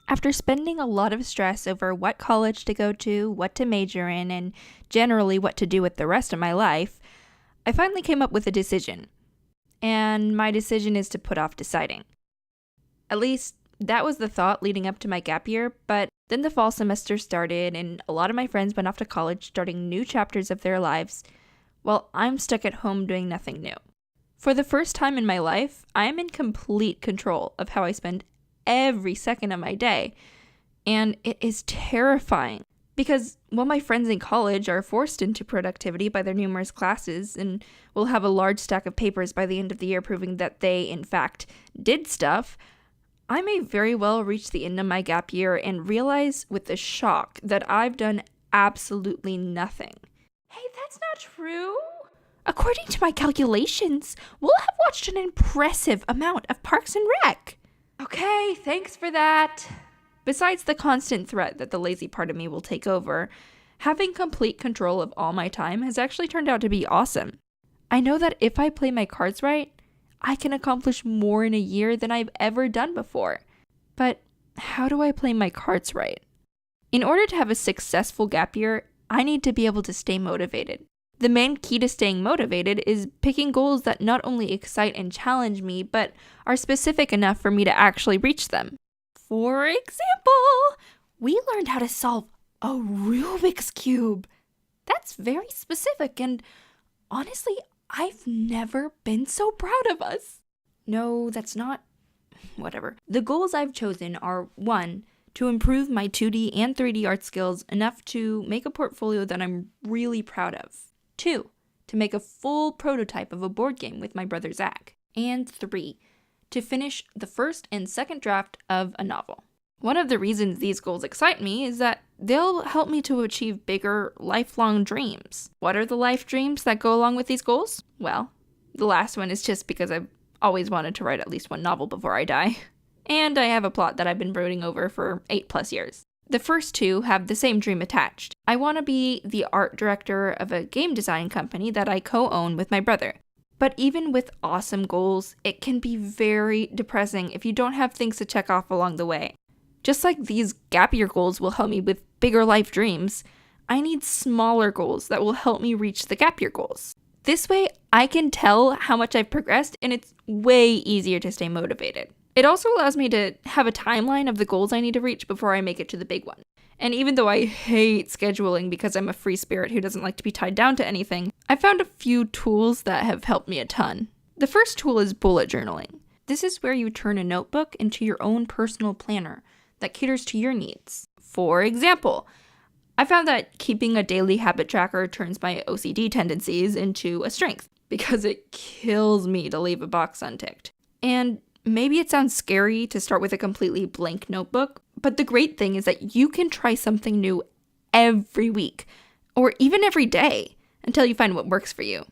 After spending a lot of stress over what college to go to, what to major in, and generally what to do with the rest of my life, I finally came up with a decision. And my decision is to put off deciding. At least, that was the thought leading up to my gap year, but then the fall semester started and a lot of my friends went off to college starting new chapters of their lives, while I'm stuck at home doing nothing new. For the first time in my life, I am in complete control of how I spend every second of my day, and it is terrifying because while my friends in college are forced into productivity by their numerous classes and will have a large stack of papers by the end of the year proving that they, in fact, did stuff, I may very well reach the end of my gap year and realize with a shock that I've done absolutely nothing. Hey, that's not true. According to my calculations, we'll have watched an impressive amount of Parks and Rec. Okay, thanks for that. Besides the constant threat that the lazy part of me will take over, having complete control of all my time has actually turned out to be awesome. I know that if I play my cards right, I can accomplish more in a year than I've ever done before. But how do I play my cards right? In order to have a successful gap year, I need to be able to stay motivated. The main key to staying motivated is picking goals that not only excite and challenge me, but are specific enough for me to actually reach them. For example, we learned how to solve a Rubik's Cube. That's very specific, and honestly, I've never been so proud of us. No, that's not... Whatever. The goals I've chosen are 1, to improve my 2D and 3D art skills enough to make a portfolio that I'm really proud of. 2, to make a full prototype of a board game with my brother Zach. And 3, to finish the first and second draft of a novel. One of the reasons these goals excite me is that they'll help me to achieve bigger, lifelong dreams. What are the life dreams that go along with these goals? Well, the last one is just because I've always wanted to write at least one novel before I die. And I have a plot that I've been brooding over for 8+ years. The first 2 have the same dream attached. I want to be the art director of a game design company that I co-own with my brother. But even with awesome goals, it can be very depressing if you don't have things to check off along the way. Just like these gap year goals will help me with bigger life dreams, I need smaller goals that will help me reach the gap year goals. This way, I can tell how much I've progressed, and it's way easier to stay motivated. It also allows me to have a timeline of the goals I need to reach before I make it to the big one. And even though I hate scheduling because I'm a free spirit who doesn't like to be tied down to anything, I found a few tools that have helped me a ton. The first tool is bullet journaling. This is where you turn a notebook into your own personal planner that caters to your needs. For example, I found that keeping a daily habit tracker turns my OCD tendencies into a strength because it kills me to leave a box unticked. And maybe it sounds scary to start with a completely blank notebook, but the great thing is that you can try something new every week or even every day until you find what works for you.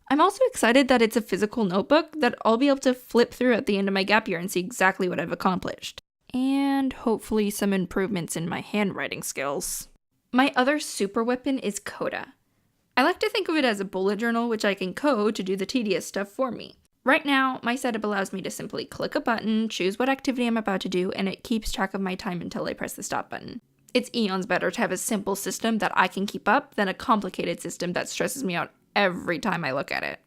I'm also excited that it's a physical notebook that I'll be able to flip through at the end of my gap year and see exactly what I've accomplished. And hopefully some improvements in my handwriting skills. My other super weapon is Coda. I like to think of it as a bullet journal which I can code to do the tedious stuff for me. Right now, my setup allows me to simply click a button, choose what activity I'm about to do, and it keeps track of my time until I press the stop button. It's eons better to have a simple system that I can keep up than a complicated system that stresses me out every time I look at it.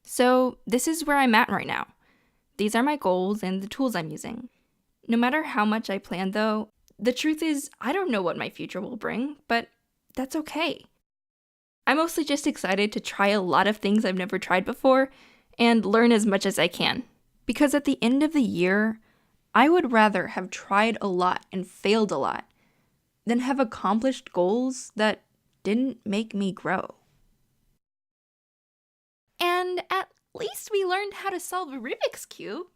So this is where I'm at right now. These are my goals and the tools I'm using. No matter how much I plan though, the truth is I don't know what my future will bring, but that's okay. I'm mostly just excited to try a lot of things I've never tried before and learn as much as I can. Because at the end of the year, I would rather have tried a lot and failed a lot than have accomplished goals that didn't make me grow. And at least we learned how to solve a Rubik's Cube.